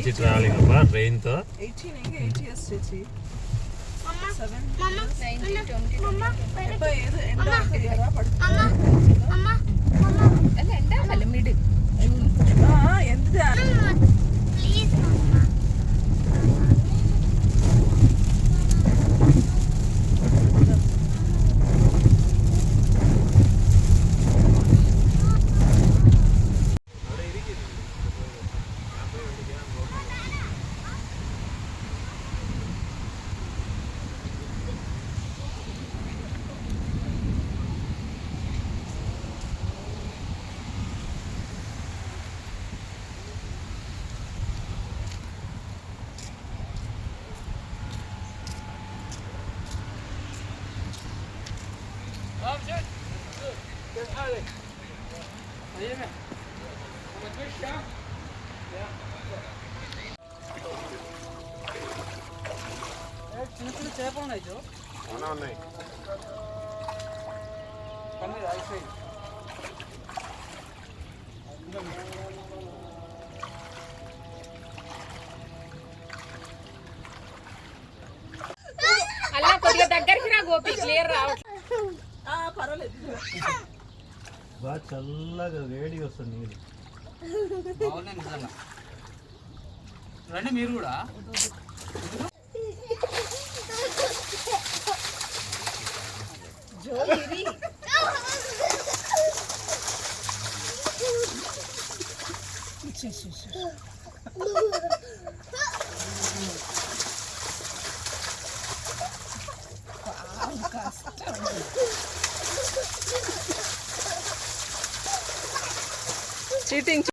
మంచి ట్రావెలింగ్ అమ్మా ట్రైన్ తో. 8 years చేచి 7 చిన్న చేపలు ఉన్నాయి జో ఉన్నాయి పన్నీర్ అయిపోయి అలా కొద్దిగా దగ్గరికి రా గోపి క్లియర్ రావట్లేదు. పర్వాలేదు బాగా చల్లగా వేడిగా వస్తుంది నీళ్ళు. బాగుంది నిజంగా. రండి మీరు కూడా. చీటింగ్